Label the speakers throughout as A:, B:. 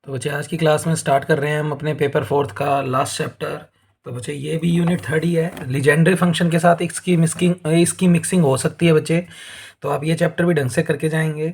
A: तो बच्चे आज की क्लास में स्टार्ट कर रहे हैं हम अपने पेपर फोर्थ का लास्ट चैप्टर। तो बच्चे ये भी यूनिट थर्ड ही है। लीजेंडरी फंक्शन के साथ इसकी मिक्सिंग हो सकती है बच्चे। तो आप ये चैप्टर भी ढंग से करके जाएंगे।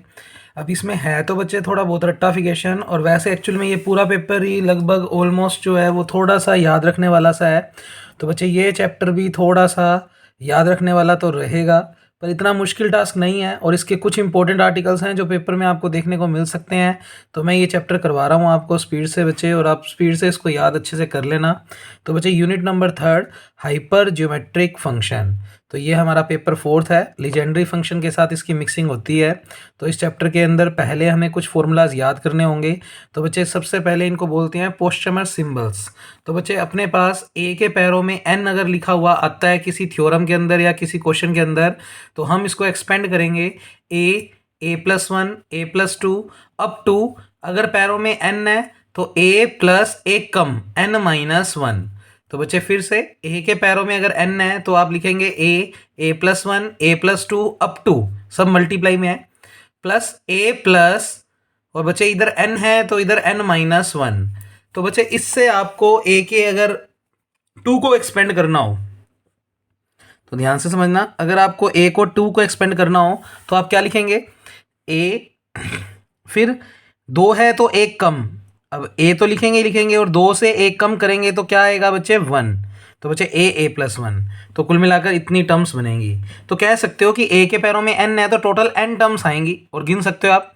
A: अब इसमें है तो बच्चे थोड़ा बहुत रट्टाफिकेशन, और वैसे एक्चुअल में ये पूरा पेपर ही लगभग ऑलमोस्ट जो है वो थोड़ा सा याद रखने वाला सा है। तो बच्चे ये चैप्टर भी थोड़ा सा याद रखने वाला तो रहेगा, पर इतना मुश्किल टास्क नहीं है। और इसके कुछ इंपॉर्टेंट आर्टिकल्स हैं जो पेपर में आपको देखने को मिल सकते हैं। तो मैं ये चैप्टर करवा रहा हूँ आपको स्पीड से बच्चे, और आप स्पीड से इसको याद अच्छे से कर लेना। तो बच्चे unit number third, hyper geometric function. तो ये हमारा पेपर फोर्थ है। लीजेंडरी फंक्शन के साथ इसकी मिक्सिंग होती है। तो इस चैप्टर के अंदर पहले हमें कुछ फॉर्मूलाज याद करने होंगे। तो बच्चे सबसे पहले इनको बोलते हैं पोस्चमर सिंबल्स। तो बच्चे अपने पास ए के पैरों में एन अगर लिखा हुआ आता है किसी थ्योरम के अंदर या किसी क्वेश्चन के अंदर, तो हम इसको एक्सपेंड करेंगे ए+1 ए+2 अप टू, अगर पैरों में एन है तो ए प्लस एक कम n-1। तो बच्चे फिर से ए के पैरों में अगर एन है तो आप लिखेंगे ए+1 ए+2 अप टू, सब मल्टीप्लाई में है, प्लस ए प्लस, और बच्चे इधर n है तो इधर n-1। तो बच्चे इससे आपको ए के अगर 2 को एक्सपेंड करना हो तो ध्यान से समझना, अगर आपको ए को 2 को एक्सपेंड करना हो तो आप क्या लिखेंगे, ए फिर 2 है तो एक कम, अब ए तो लिखेंगे ही लिखेंगे, और 2 से एक कम करेंगे तो क्या आएगा बच्चे 1। तो बच्चे ए+1, तो कुल मिलाकर इतनी टर्म्स बनेंगी। तो कह सकते हो कि ए के पैरों में एन है तो टोटल एन टर्म्स आएंगी, और गिन सकते हो आप।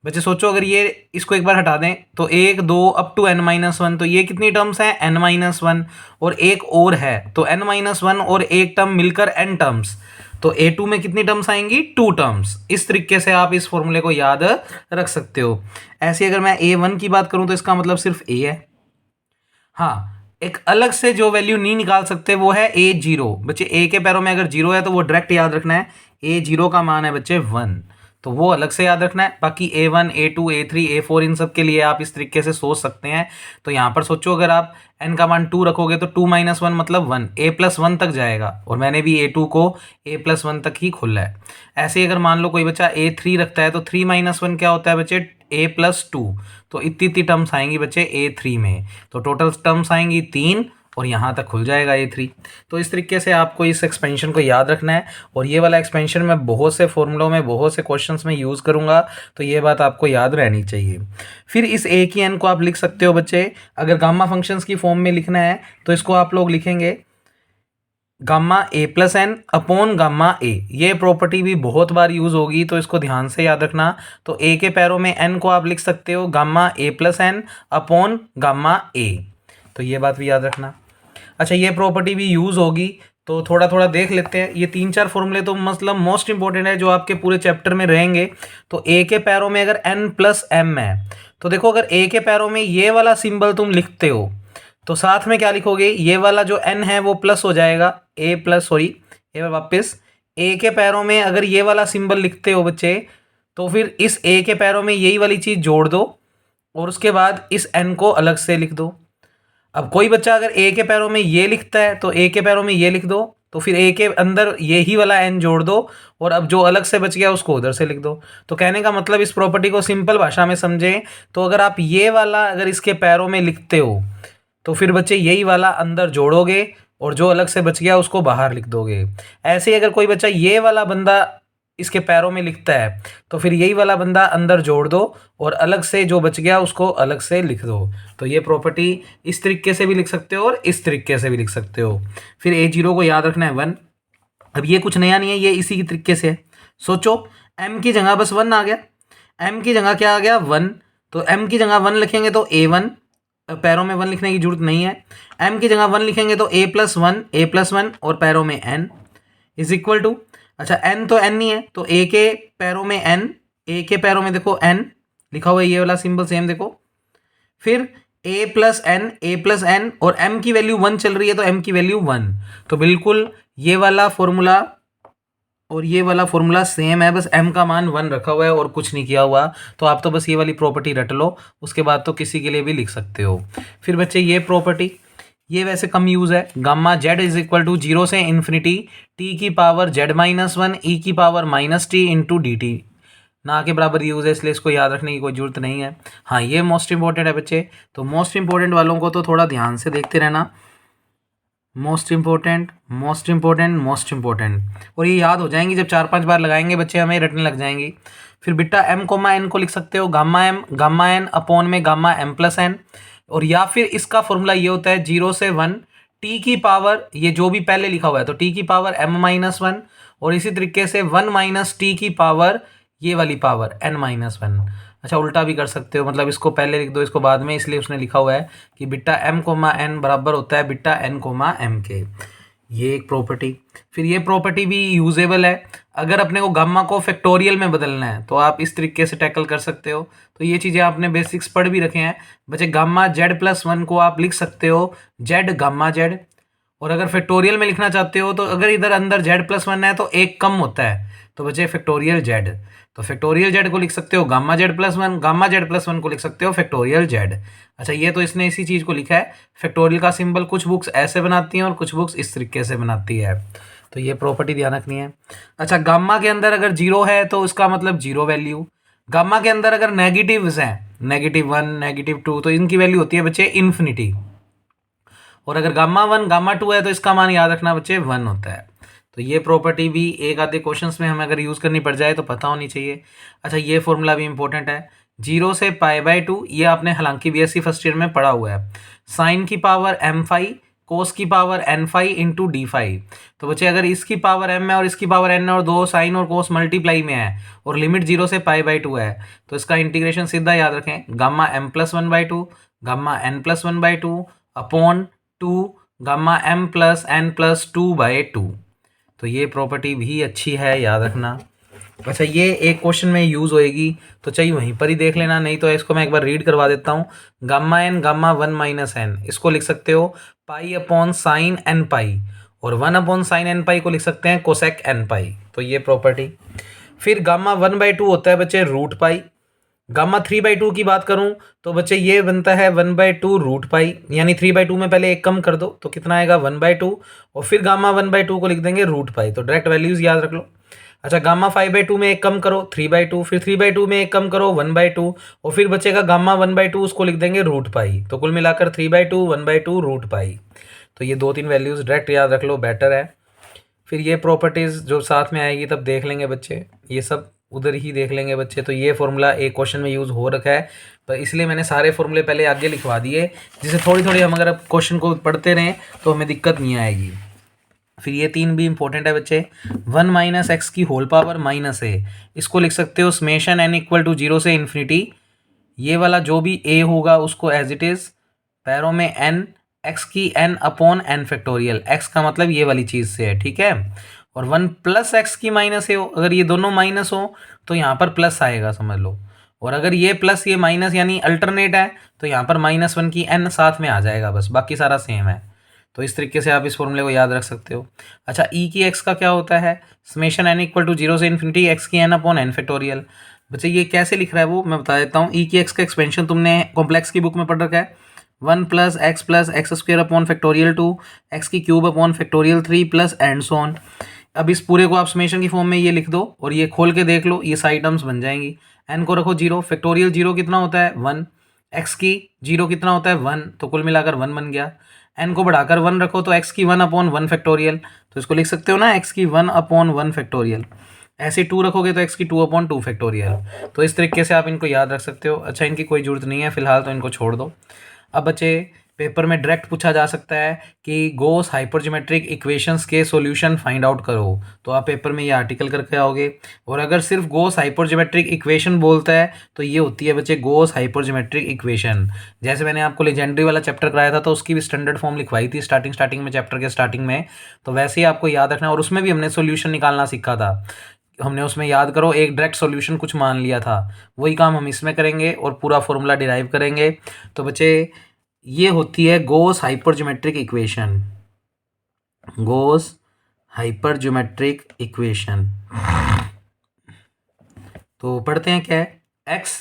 A: बच्चे सोचो अगर ये इसको एक बार हटा दें तो 1 2 अप टू n-1, तो ये कितनी टर्म्स हैं n-1, और एक और है तो n-1 और एक टर्म मिलकर n टर्म्स। तो a2 में कितनी टर्म्स आएंगी, 2 टर्म्स। इस तरीके से आप इस फॉर्मूले को याद रख सकते हो। ऐसे अगर मैं a1 की बात करूं तो इसका मतलब सिर्फ a है। हाँ, एक अलग से जो वैल्यू नहीं निकाल सकते वो है a0। बच्चे ए के पैरों में अगर 0 है तो वो डायरेक्ट याद रखना है, a0 का मान है बच्चे 1, तो वो अलग से याद रखना है। बाकी a1 a2 a3 a4 इन सब के लिए आप इस तरीके से सोच सकते हैं। तो यहाँ पर सोचो अगर आप n का मान 2 रखोगे तो 2-1 मतलब 1, a+1 तक जाएगा, और मैंने भी a2 को a+1 तक ही खोला है। ऐसे अगर मान लो कोई बच्चा a3 रखता है तो 3-1 क्या होता है बच्चे, a+2। तो इतनी टर्म्स आएंगी बच्चे a3 में, तो टोटल टर्म्स आएंगी 3, और यहाँ तक खुल जाएगा a3। तो इस तरीके से आपको इस एक्सपेंशन को याद रखना है, और ये वाला एक्सपेंशन मैं बहुत से फॉर्मूलों में बहुत से क्वेश्चंस में यूज़ करूँगा, तो ये बात आपको याद रहनी चाहिए। फिर इस ए की एन को आप लिख सकते हो बच्चे, अगर गामा फंक्शंस की फॉर्म में लिखना है तो इसको आप लोग लिखेंगे gamma a+n upon gamma a। ये प्रॉपर्टी भी बहुत बार यूज़ होगी तो इसको ध्यान से याद रखना। तो a के पैरों में n को आप लिख सकते हो gamma a+n upon gamma a, तो ये बात भी याद रखना। अच्छा, ये प्रॉपर्टी भी यूज़ होगी तो थोड़ा थोड़ा देख लेते हैं। ये 3-4 फॉर्मूले तो मतलब मोस्ट इंपॉर्टेंट है जो आपके पूरे चैप्टर में रहेंगे। तो a के पैरों में अगर n+m है तो देखो, अगर a के पैरों में ये वाला सिंबल तुम लिखते हो तो साथ में क्या लिखोगे, ये वाला जो n है वो प्लस हो जाएगा, ये वापस a के पैरों में अगर ये वाला सिंबल लिखते हो बच्चे तो फिर इस a के पैरों में यही वाली चीज़ जोड़ दो, और उसके बाद इस n को अलग से लिख दो। अब कोई बच्चा अगर a के पैरों में ये लिखता है तो a के पैरों में ये लिख दो, तो फिर a के अंदर यही वाला n जोड़ दो, और अब जो अलग से बच गया उसको उधर से लिख दो। तो कहने का मतलब, इस प्रॉपर्टी को सिंपल भाषा में समझें तो अगर आप ये वाला अगर इसके पैरों में लिखते हो तो फिर बच्चे यही वाला अंदर जोड़ोगे, और जो अलग से बच गया उसको बाहर लिख दोगे। ऐसे ही अगर कोई बच्चा ये वाला बंदा इसके पैरों में लिखता है तो फिर यही वाला बंदा अंदर जोड़ दो, और अलग से जो बच गया उसको अलग से लिख दो। तो ये प्रॉपर्टी इस तरीके से भी लिख सकते हो और इस तरीके से भी लिख सकते हो। फिर a0 को याद रखना है 1। अब ये कुछ नया नहीं है, ये इसी की तरीके से है। सोचो m की जगह बस 1 आ गया, m की जगह क्या आ गया 1, तो m की जगह 1 लिखेंगे तो a1, पैरों में 1 लिखने की जरूरत नहीं है। m की जगह 1 लिखेंगे तो a+1 और पैरों में n इज इक्वल टू, अच्छा n तो n ही है तो a के पैरों में n, a के पैरों में देखो n लिखा हुआ है, ये वाला सिंबल सेम देखो। फिर a+n और m की वैल्यू 1 चल रही है तो m की वैल्यू 1। तो बिल्कुल ये वाला फॉर्मूला और ये वाला फॉर्मूला सेम है, बस m का मान 1 रखा हुआ है और कुछ नहीं किया हुआ। तो आप तो बस ये वाली प्रॉपर्टी रट लो, उसके बाद तो किसी के लिए भी लिख सकते हो। फिर बच्चे ये प्रॉपर्टी, ये वैसे कम यूज़ है, gamma z is equal to 0 से इन्फिनिटी t की पावर z-1 e की पावर -t इंटू dt। ना के बराबर यूज़ है, इसलिए इसको याद रखने की कोई ज़रूरत नहीं है। हाँ, ये मोस्ट इंपॉर्टेंट है बच्चे, तो मोस्ट इंपॉर्टेंट वालों को तो थोड़ा ध्यान से देखते रहना। Most important, most important, most important, और ये याद हो जाएंगी, जब 4-5 बार लगाएंगे बच्चे हमें रटने लग जाएंगी। फिर बेटा m कोमा n को लिख सकते हो गामा n अपॉन में गामा m प्लस n, और या फिर इसका फॉर्मूला ये होता है 0 से 1 t की पावर, ये जो भी पहले लिखा हुआ है तो t की पावर m माइनस 1, और इसी तरीके से 1 माइनस टी की पावर, ये वाली पावर n माइनस 1। अच्छा, उल्टा भी कर सकते हो, मतलब इसको पहले लिख दो, इसको बाद में, इसलिए उसने लिखा हुआ है कि बिट्टा m कोमा n बराबर होता है बिट्टा n कोमा m के। ये एक प्रॉपर्टी। फिर ये प्रॉपर्टी भी यूजेबल है, अगर अपने को गामा को फैक्टोरियल में बदलना है तो आप इस तरीके से टैकल कर सकते हो। तो ये चीज़ें आपने बेसिक्स पढ़ भी रखे हैं बच्चे। गामा जेड प्लस 1 को आप लिख सकते हो जेड गामा जेड, और अगर फैक्टोरियल में लिखना चाहते हो तो अगर इधर अंदर जेड प्लस 1 है तो एक कम होता है, तो बचे फैक्टोरियल जेड। तो फैक्टोरियल जेड को लिख सकते हो gamma Z plus 1, gamma Z plus 1 को लिख सकते हो फैक्टोरियल जेड। अच्छा, ये तो इसने इसी चीज़ को लिखा है। फैक्टोरियल का सिंबल कुछ बुक्स ऐसे बनाती हैं और कुछ बुक्स इस तरीके से बनाती है, तो ये प्रॉपर्टी ध्यान रखनी है। अच्छा, गामा के अंदर अगर जीरो है तो उसका मतलब जीरो वैल्यू। गामा के अंदर अगर नेगेटिव्स हैं, -1 -2, तो इनकी वैल्यू होती है बच्चे इन्फिनिटी। और अगर गामा 1 गामा 2 है तो इसका मान याद रखना बच्चे 1 होता है। तो ये प्रॉपर्टी भी एक आधे क्वेश्चंस में हमें अगर यूज़ करनी पड़ जाए तो पता होनी चाहिए। अच्छा, ये फॉर्मूला भी इंपॉर्टेंट है, 0 से π/2, ये आपने हालांकि बीएससी फर्स्ट ईयर में पढ़ा हुआ है। साइन की पावर m5 कोस की पावर n5 इंटू d5। तो बच्चे अगर इसकी पावर m है और इसकी पावर n है और दो साइन और कोस मल्टीप्लाई में है और लिमिट 0 से π/2 है, तो इसका इंटीग्रेशन सीधा याद रखें, gamma m+1/2 gamma n+1/2 upon 2 gamma m+n+2/2। तो ये प्रॉपर्टी भी अच्छी है, याद रखना। अच्छा, ये एक क्वेश्चन में यूज़ होएगी तो चाहिए वहीं पर ही देख लेना, नहीं तो इसको मैं एक बार रीड करवा देता हूँ। Gamma n gamma 1 minus n, इसको लिख सकते हो पाई अपॉन साइन n पाई, और 1 अपॉन साइन n पाई को लिख सकते हैं कोसेक n पाई। तो ये प्रॉपर्टी। फिर गामा 1/2 होता है बच्चे रूट पाई। गामा 3/2 की बात करूं तो बच्चे ये बनता है 1/2 रूट पाई, यानी 3/2 में पहले एक कम कर दो तो कितना आएगा 1/2, और फिर गामा 1/2 को लिख देंगे रूट पाई। तो डायरेक्ट वैल्यूज याद रख लो। अच्छा, गामा 5/2 में एक कम करो 3/2, फिर 3/2 में एक कम करो 1/2, और फिर बचेगा गामा 1/2, उसको लिख देंगे रूट पाई। तो कुल मिलाकर 3/2 1/2 रूट पाई। तो ये 2-3 वैल्यूज डायरेक्ट याद रख लो, बेटर है। फिर ये प्रॉपर्टीज़ जो साथ में आएगी तब देख लेंगे बच्चे, ये सब उधर ही देख लेंगे बच्चे। तो ये फॉर्मूला एक क्वेश्चन में यूज़ हो रखा है, तो इसलिए मैंने सारे फॉर्मूले पहले आगे लिखवा दिए, जिससे थोड़ी थोड़ी हम अगर क्वेश्चन को पढ़ते रहें तो हमें दिक्कत नहीं आएगी। फिर ये 3 भी इंपॉर्टेंट है बच्चे। 1 माइनस एक्स की होल पावर माइनस ए, इसको लिख सकते हो समेशन n इक्वल टू 0 से इन्फिनिटी, ये वाला जो भी a होगा उसको एज इट इज़ पैरों में n, x की n upon n factorial, x का मतलब ये वाली चीज़ से है, ठीक है। और 1 प्लस एक्स की माइनस ए हो, अगर ये दोनों माइनस हो तो यहाँ पर प्लस आएगा समझ लो, और अगर ये प्लस ये माइनस यानी अल्टरनेट है तो यहाँ पर -1 की n साथ में आ जाएगा, बस बाकी सारा सेम है। तो इस तरीके से आप इस फॉर्मूले को याद रख सकते हो। अच्छा, ई की एक्स का क्या होता है, समेशन n इक्वल टू 0 से इन्फिनिटी एक्स की n अपॉन n फैक्टोरियल। बच्चे ये कैसे लिख रहा है वो मैं बता देता हूँ। ई की एक्स का एक्सपेंशन तुमने कॉम्प्लेक्स की बुक में पढ़ रखा है, 1 + x square upon factorial 2 x की cube upon factorial 3 plus and so on. अब इस पूरे को आप समेशन की फॉर्म में ये लिख दो और ये खोल के देख लो, ये साइड टर्म्स बन जाएंगी। n को रखो 0, फैक्टोरियल 0 कितना होता है 1, x की 0 कितना होता है 1, तो कुल मिलाकर 1 बन गया। n को बढ़ाकर 1 रखो तो x की 1 अपॉन 1 फैक्टोरियल, तो इसको लिख सकते हो ना x की 1 अपॉन 1 फैक्टोरियल। ऐसे 2 रखोगे तो x की 2 अपॉन 2 फैक्टोरियल। तो इस तरीके से आप इनको याद रख सकते हो। अच्छा, इनकी कोई ज़रूरत नहीं है फिलहाल, तो इनको छोड़ दो। अब बच्चे पेपर में डायरेक्ट पूछा जा सकता है कि गोस हाइपरज्योमेट्रिक इक्वेशंस के सॉल्यूशन फाइंड आउट करो, तो आप पेपर में ये आर्टिकल करके आओगे। और अगर सिर्फ गोस हाइपरज्योमेट्रिक इक्वेशन बोलता है तो ये होती है बच्चे गोस हाइपरज्योमेट्रिक इक्वेशन। जैसे मैंने आपको लेजेंडरी वाला चैप्टर कराया था तो उसकी भी स्टैंडर्ड फॉर्म लिखवाई थी स्टार्टिंग में, चैप्टर के स्टार्टिंग में, तो वैसे ही आपको याद रखना। और उसमें भी हमने सोल्यूशन निकालना सीखा था, हमने उसमें याद करो एक डायरेक्ट सॉल्यूशन कुछ मान लिया था, वही काम हम इसमें करेंगे और पूरा फॉर्मूला डिराइव करेंगे। तो बच्चे ये होती है गोस हाइपरज्योमेट्रिक इक्वेशन, गोस हाइपरज्योमेट्रिक इक्वेशन। तो पढ़ते हैं क्या है, x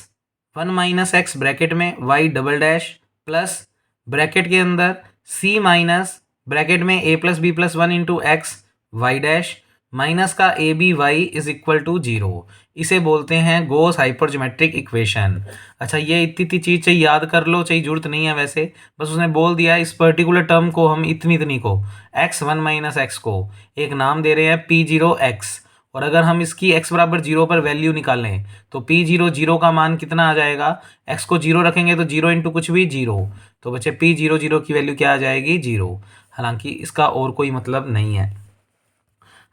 A: 1 माइनस एक्स ब्रैकेट में y double dash plus bracket के अंदर c माइनस ब्रैकेट में a plus b plus 1 into x y dash, minus का a b y is equal to 0, इसे बोलते हैं गोस हाइपरज्योमेट्रिक इक्वेशन। अच्छा, ये इतनी चीज़ चाहिए याद कर लो, चाहिए जरूरत नहीं है वैसे, बस उसने बोल दिया इस पर्टिकुलर टर्म को हम इतनी को x1 माइनस एक्स को एक नाम दे रहे हैं p0x, और अगर हम इसकी x बराबर 0 पर वैल्यू निकालें तो p0 का मान कितना आ जाएगा, x को 0 रखेंगे तो 0 इंटू कुछ भी 0, तो बच्चे p00 की वैल्यू क्या आ जाएगी 0। हालांकि इसका और कोई मतलब नहीं है।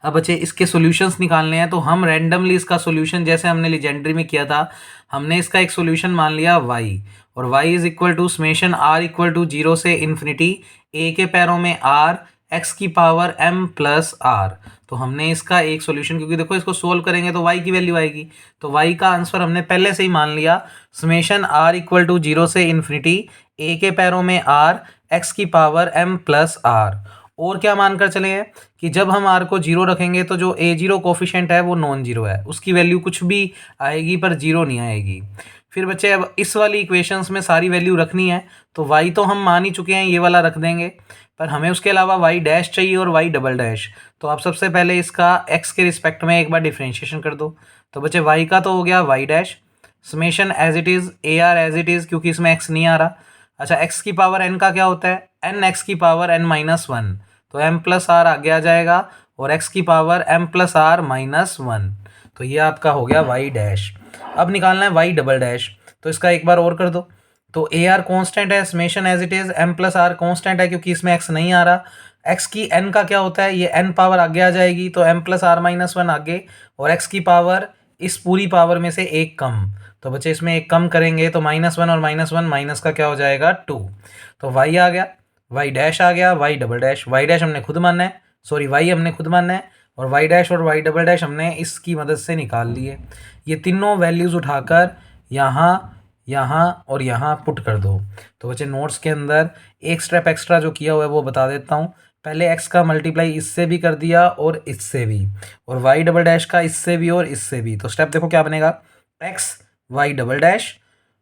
A: अब बच्चे इसके सॉल्यूशंस निकालने हैं, तो हम रैंडमली इसका सॉल्यूशन जैसे हमने लीजेंड्री में किया था, हमने इसका एक सॉल्यूशन मान लिया y, और y is equal to summation r equal to 0 से इन्फिनिटी a के पैरों में r x की पावर m प्लस r। तो हमने इसका एक सॉल्यूशन, क्योंकि देखो इसको सोल्व करेंगे तो y की वैल्यू आएगी, तो y का आंसर हमने पहले से ही मान लिया समेशन r इक्वल टू 0 से इन्फिनिटी a के पैरों में r x की पावर m प्लस r। और क्या मानकर चले हैं कि जब हम r को 0 रखेंगे तो जो a0 कोफिशिएंट है वो नॉन जीरो है, उसकी वैल्यू कुछ भी आएगी पर 0 नहीं आएगी। फिर बच्चे अब इस वाली इक्वेशंस में सारी वैल्यू रखनी है, तो y तो हम मान ही चुके हैं, ये वाला रख देंगे, पर हमें उसके अलावा y डैश चाहिए और y डबल डैश। तो आप सबसे पहले इसका x के रिस्पेक्ट में एक बार डिफ्रेंशिएशन कर दो। तो बच्चे y का तो हो गया y dash, summation as it is a r as it is, क्योंकि इसमें x नहीं आ रहा। अच्छा, x की पावर n का क्या होता है, n x की पावर n माइनस 1, तो m प्लस आर आगे आ जाएगा, और x की power m plus are minus 1, तो ये आपका हो गया y डैश। अब निकालना है y डबल डैश, तो इसका एक बार और कर दो। तो ए आर कॉन्स्टेंट है, summation as it is, m plus r constant है क्योंकि इसमें x नहीं आ रहा। x की n का क्या होता है, ये n पावर आगे आ जाएगी, तो m प्लस आर माइनस 1 आगे, और x की पावर इस पूरी पावर में से एक कम, तो बच्चे इसमें एक कम करेंगे तो -1 और -1 माइनस का क्या हो जाएगा 2, तो y आ गया, y डैश आ गया, y double dash, y dash हमने खुद मानना है, सॉरी y हमने खुद मानना है, और y डैश और y डबल डैश हमने इसकी मदद से निकाल लिए। ये तीनों वैल्यूज़ उठाकर यहाँ, यहाँ और यहाँ पुट कर दो। तो बच्चे नोट्स के अंदर एक स्टेप एक्स्ट्रा जो किया हुआ है वो बता देता हूँ। पहले x का मल्टीप्लाई इससे भी कर दिया और इससे भी, और y डबल डैश का इससे भी और इससे भी। तो स्टेप देखो क्या बनेगा, x y डबल डैश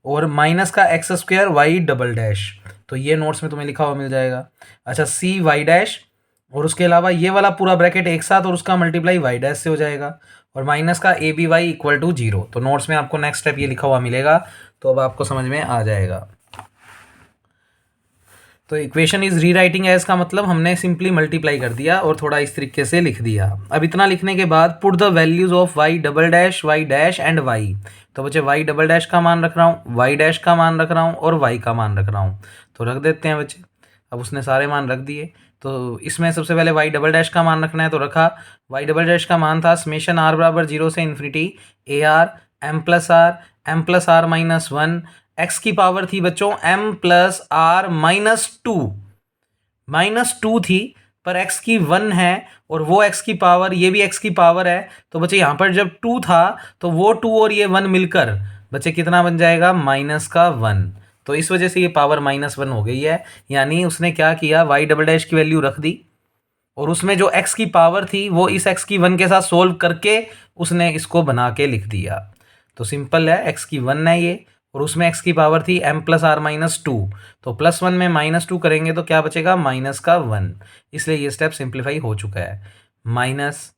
A: और माइनस का x square y double dash, तो ये नोट्स में तुम्हें लिखा हुआ मिल जाएगा। अच्छा, सी वाई डैश, और उसके अलावा ये वाला पूरा ब्रैकेट एक साथ और उसका मल्टीप्लाई वाई डैश से हो जाएगा, और माइनस का a b y equal to 0। तो नोट्स में आपको नेक्स्ट स्टेप ये लिखा हुआ मिलेगा, तो अब आपको समझ में आ जाएगा। तो इक्वेशन इज रीराइटिंग एज का मतलब हमने सिंपली मल्टीप्लाई कर दिया और थोड़ा इस तरीके से लिख दिया। अब इतना लिखने के बाद put the values of y double dash, y dash and y. तो बच्चे वाई डबल डैश का मान रख रहा हूँ, वाई डैश का मान रख रहा हूँ और वाई का मान रख रहा हूँ, तो रख देते हैं बच्चे। अब उसने सारे मान रख दिए, तो इसमें सबसे पहले वाई डबल डैश का मान रखना है, तो रखा। वाई डबल डैश का मान था समेशन आर बराबर 0 से infinity a r m plus are minus 1, x की पावर थी बच्चों m प्लस आर -2 थी, पर x की 1 है और वो x की पावर, ये भी x की पावर है, तो बच्चे यहाँ पर जब 2 था तो वो 2 और ये 1 मिलकर बच्चे कितना बन जाएगा, -1। तो इस वजह से ये पावर -1 हो गई है। यानी उसने क्या किया, y डबल डैश की वैल्यू रख दी और उसमें जो x की पावर थी वो इस x की 1 के साथ सोल्व करके उसने इसको बना के लिख दिया। तो सिंपल है, x की 1 है ये, और उसमें x की पावर थी m प्लस आर -2, तो +1 में -2 करेंगे तो क्या बचेगा, -1। इसलिए ये स्टेप सिंप्लीफाई हो चुका है। माइनस,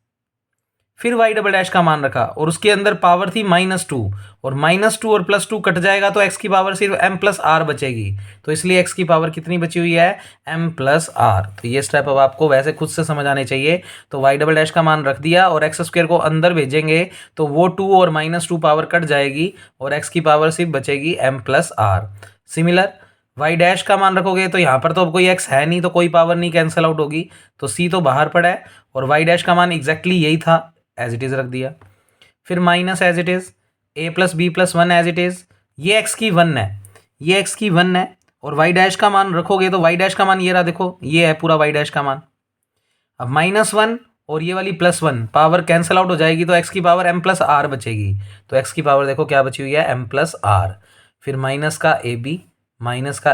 A: फिर y डबल डैश का मान रखा और उसके अंदर पावर थी -2, और -2 और +2 कट जाएगा तो x की पावर सिर्फ m प्लस आर बचेगी, तो इसलिए x की पावर कितनी बची हुई है, m प्लस आर। तो ये स्टेप अब आपको वैसे खुद से समझ आने चाहिए। तो y डबल डैश का मान रख दिया और एक्स स्क्वायर को अंदर भेजेंगे तो वो 2 और -2 पावर कट जाएगी और x की पावर सिर्फ बचेगी m plus r. Similar y dash का मान रखोगे तो यहाँ पर तो अब कोई x है नहीं, तो कोई पावर नहीं कैंसिल आउट होगी, तो c तो बाहर पड़ा है, और y डैश का मान एग्जैक्टली यही था, एज इट इज़ रख दिया। फिर minus as it is a plus b plus 1 as it is, ये x की 1 है, ये x की 1 है, और y डैश का मान रखोगे तो y डैश का मान ये रहा, देखो ये है पूरा y डैश का मान। अब -1 और ये वाली +1 पावर कैंसिल आउट हो जाएगी तो x की पावर m प्लस आर बचेगी, तो x की पावर देखो क्या बची हुई है, m प्लस आर। फिर माइनस का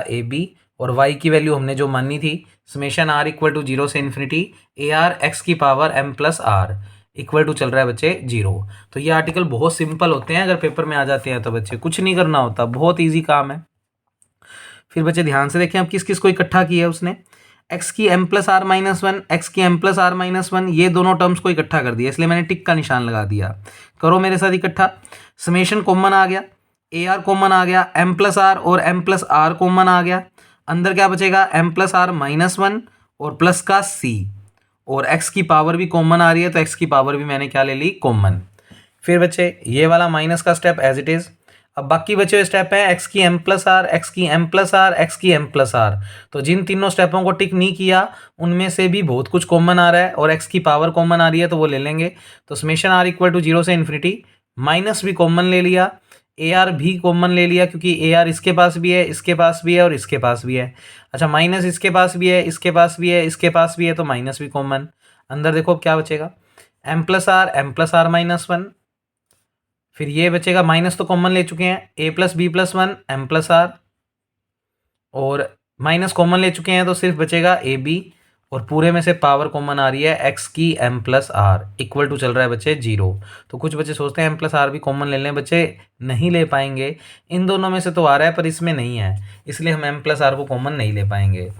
A: ए बी और y की वैल्यू हमने जो मानी थी समेशन r इक्वल टू 0 से इन्फिनिटी ए आर एक्स की power m plus r equal to चल रहा है बच्चे 0। तो ये आर्टिकल बहुत सिंपल होते हैं, अगर पेपर में आ जाते हैं तो बच्चे कुछ नहीं करना होता, बहुत ईजी काम है। फिर बच्चे ध्यान से देखें अब किस किस को इकट्ठा किया है उसने, एक्स की m plus are minus one, x की m plus are minus one, ये दोनों टर्म्स को इकट्ठा कर दिया, इसलिए मैंने टिक का निशान लगा दिया। करो मेरे साथ इकट्ठा। समेशन कॉमन आ गया, ए आर कॉमन आ गया, एम प्लस आर और एम प्लस आर कॉमन आ गया। अंदर क्या बचेगा, M plus are minus one और प्लस का सी, और एक्स की पावर भी कॉमन आ रही है तो एक्स की पावर भी मैंने क्या ले ली, कॉमन। फिर बचे ये वाला माइनस का स्टेप एज इट इज। अब बाकी बचे हुए स्टेप है एक्स की एम प्लस आर, एक्स की एम प्लस आर, एक्स की एम प्लस आर। तो जिन तीनों स्टेपों को टिक नहीं किया उनमें से भी बहुत कुछ कॉमन आ रहा है और एक्स की पावर कॉमन आ रही है तो वो ले लेंगे। तो समेशन आर इक्वल टू 0 से इन्फिनिटी, माइनस भी कॉमन ले लिया, ए आर भी कॉमन ले लिया क्योंकि ए आर इसके पास भी है, इसके पास भी है और इसके पास भी है। अच्छा माइनस इसके पास भी है, इसके पास भी है, इसके पास भी है, तो माइनस भी कॉमन। अंदर देखो अब क्या बचेगा, M plus are minus one. फिर ये बचेगा, माइनस तो कॉमन ले चुके हैं, a plus b plus one m plus are, और माइनस कॉमन ले चुके हैं तो सिर्फ बचेगा ए बी, और पूरे में से पावर कॉमन आ रही है एक्स की m plus r equal to चल रहा है बच्चे 0। तो कुछ बच्चे सोचते हैं एम प्लस आर भी कॉमन ले लें, बच्चे नहीं ले पाएंगे। इन दोनों में से तो आ रहा है पर इसमें नहीं है, इसलिए हम एम प्लस आर को कॉमन नहीं ले पाएंगे।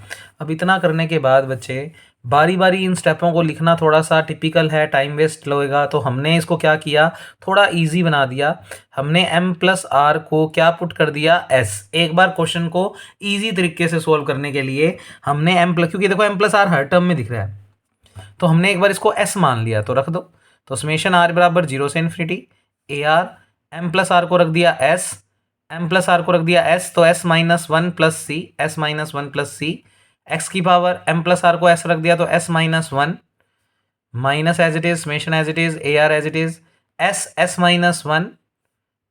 A: अब इतना करने के बाद बच्चे बारी बारी इन स्टेपों को लिखना थोड़ा सा टिपिकल है, टाइम वेस्ट लगेगा, तो हमने इसको क्या किया, थोड़ा इजी बना दिया। हमने m प्लस आर को क्या पुट कर दिया, s। एक बार क्वेश्चन को इजी तरीके से सोल्व करने के लिए हमने m प्लस, क्योंकि देखो m प्लस आर हर टर्म में दिख रहा है तो हमने एक बार इसको s मान लिया, तो रख दो। तो समेशन r बराबर 0 से infinity a r, m plus r को रख दिया s, एम प्लस आर को रख दिया s, तो s minus one plus c, s minus one plus c, x की पावर एम प्लस आर को एस रख दिया तो s minus one, minus as it is, summation as it is, a r as it is, s minus one,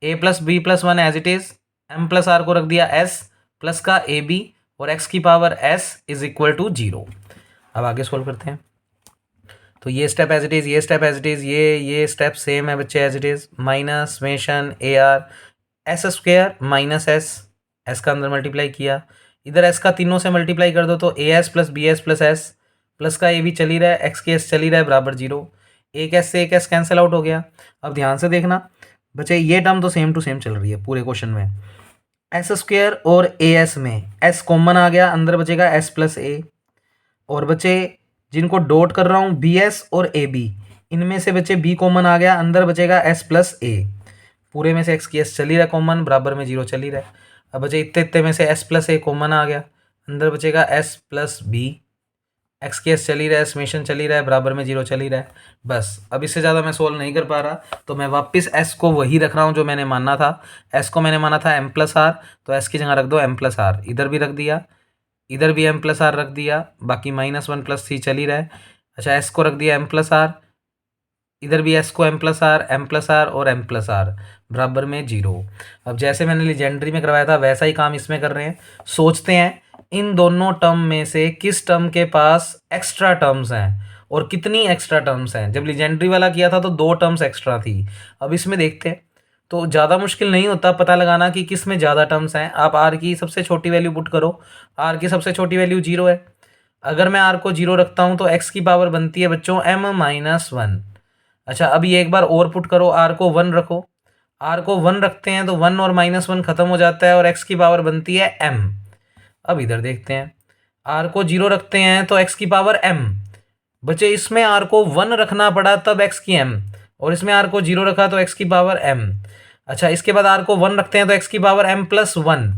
A: a plus b plus one as it is, m plus r को रख दिया s plus का a b, और x की power s is equal to 0। अब आगे solve करते हैं। तो ये स्टेप एज इट इज, ये स्टेप एज इट इज, ये स्टेप सेम है बच्चे as it is. Minus summation a r s square minus s, s का अंदर मल्टीप्लाई किया, इधर एस का तीनों से मल्टीप्लाई कर दो तो a s plus b s plus s, plus का ए भी चल ही रहा है, एक्स के एस चल ही रहा है, बराबर 0। एक एस से एक एस कैंसिल आउट हो गया। अब ध्यान से देखना बच्चे, ये टर्म तो सेम टू सेम चल रही है पूरे क्वेश्चन में। एस स्क्वायर और ए एस में एस कॉमन आ गया, अंदर बचेगा एस प्लस ए। और बच्चे जिनको डॉट कर रहा हूँ बी एस और ए बी, इनमें से बच्चे बी कॉमन आ गया, अंदर बचेगा एस प्लस ए। पूरे में से एक्स की एस चल ही रहा है कॉमन, बराबर में 0 चल ही रहा है। अब बचे इतने इतने में से एस प्लस ए कॉमन आ गया, अंदर बचेगा एस प्लस बी, एक्स की एस चल ही रहा है, समेशन चल ही रहा है, बराबर में 0 चल ही रहा है। बस अब इससे ज़्यादा मैं सोल्व नहीं कर पा रहा, तो मैं वापस एस को वही रख रहा हूँ जो मैंने माना था। एस को मैंने माना था एम प्लस आर, तो एस की जगह रख दो एम प्लस आर, इधर भी रख दिया, इधर भी एम प्लस आर रख दिया, बाकी माइनस वन प्लस सी चल ही रहा है। अच्छा एस को रख दिया एम प्लस आर, इधर भी एस को एम प्लस आर और एम प्लस आर, बराबर में 0। अब जैसे मैंने लीजेंड्री में करवाया था वैसा ही काम इसमें कर रहे हैं। सोचते हैं इन दोनों टर्म में से किस टर्म के पास एक्स्ट्रा टर्म्स हैं और कितनी एक्स्ट्रा टर्म्स हैं। जब लीजेंड्री वाला किया था तो 2 टर्म्स एक्स्ट्रा थी, अब इसमें देखते हैं। तो ज़्यादा मुश्किल नहीं होता पता लगाना कि किस में ज़्यादा टर्म्स हैं। आप आर की सबसे छोटी वैल्यू पुट करो, आर की सबसे छोटी वैल्यू 0 है। अगर मैं आर को 0 रखता हूँ तो एक्स की पावर बनती है बच्चों एम माइनस वन। अच्छा अब ये एक बार और पुट करो, आर को 1 रखो, आर को 1 रखते हैं तो 1 और माइनस वन खत्म हो जाता है और एक्स की पावर बनती है m। अब इधर देखते हैं, आर को 0 रखते हैं तो एक्स की पावर m। बच्चे इसमें आर को 1 रखना पड़ा तब एक्स की m, और इसमें आर को 0 रखा तो एक्स की पावर m। अच्छा इसके बाद आर को 1 रखते हैं तो एक्स की पावर m प्लस वन,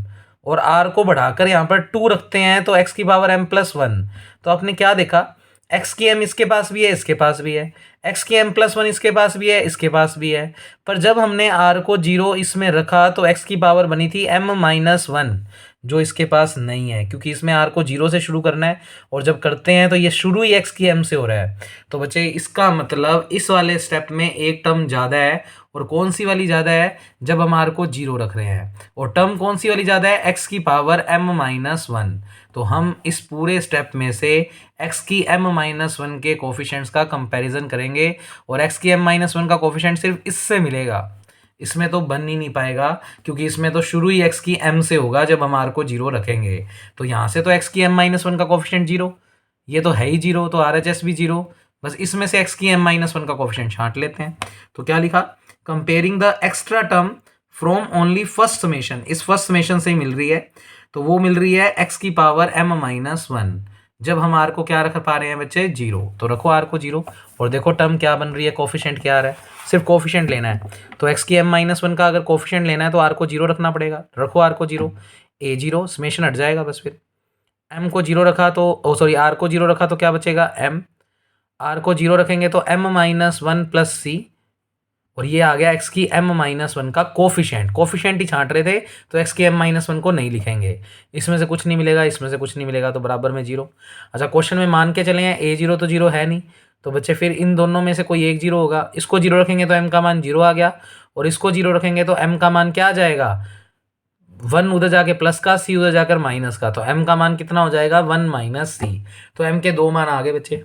A: और आर को बढ़ाकर यहाँ पर 2 रखते हैं तो एक्स की पावर m प्लस वन। तो आपने क्या देखा, एक्स की m इसके पास भी है, इसके पास भी है, एक्स की m प्लस वन इसके पास भी है, इसके पास भी है। पर जब हमने r को 0 इसमें रखा तो x की पावर बनी थी m माइनस वन, जो इसके पास नहीं है क्योंकि इसमें r को 0 से शुरू करना है, और जब करते हैं तो ये शुरू ही x की m से हो रहा है। तो बच्चे इसका मतलब इस वाले स्टेप में एक टर्म ज़्यादा है, और कौन सी वाली ज़्यादा है, जब हम r को 0 रख रहे हैं। और टर्म कौन सी वाली ज़्यादा है, x की पावर m माइनस वन। तो हम इस पूरे स्टेप में से x की m माइनस वन के कोफिशिएंट्स का कंपैरिजन करेंगे, और x की m माइनस वन का कोफिशिएंट सिर्फ इससे मिलेगा, इसमें तो बन ही नहीं पाएगा क्योंकि इसमें तो शुरू ही x की m से होगा जब हम r को 0 रखेंगे। तो यहाँ से तो x की m माइनस वन का कोफिशिएंट 0, ये तो है ही 0, तो RHS भी 0। बस इसमें से x की m माइनस वन का कोफिशिएंट छांट लेते हैं। तो क्या लिखा, comparing the extra term from only first summation, इस फर्स्ट समेशन से ही मिल रही है, तो वो मिल रही है x की पावर m माइनस वन। जब हम आर को क्या रख पा रहे हैं बच्चे, 0, तो रखो आर को 0 और देखो टर्म क्या बन रही है, कोफिशिएंट क्या आ रहा है, सिर्फ कोफिशिएंट लेना है। तो एक्स की m-1 का अगर कोफिशिएंट लेना है तो आर को 0 रखना पड़ेगा, रखो आर को 0, a0 समेशन हट जाएगा बस। फिर m को 0 रखा तो आर को 0 रखा तो क्या बचेगा, m, आर को 0 रखेंगे तो m-1 प्लस c, और ये आ गया एक्स की m-1 का कोफिशिएंट, कोफिशिएंट ही छांट रहे थे तो एक्स की m-1 को नहीं लिखेंगे, इसमें से कुछ नहीं मिलेगा, इसमें से कुछ नहीं मिलेगा, तो बराबर में 0। अच्छा क्वेश्चन में मान के चले हैं a0 तो 0 है नहीं, तो बच्चे फिर इन दोनों में से कोई एक 0 होगा, इसको 0 रखेंगे तो m का मान 0 आ गया, और इसको 0 रखेंगे तो m का मान क्या आ जाएगा, 1 उधर जाके प्लस का, c उधर जाकर माइनस का, तो m का मान कितना हो जाएगा, 1 माइनस c, तो m के 2 मान आ गए बच्चे।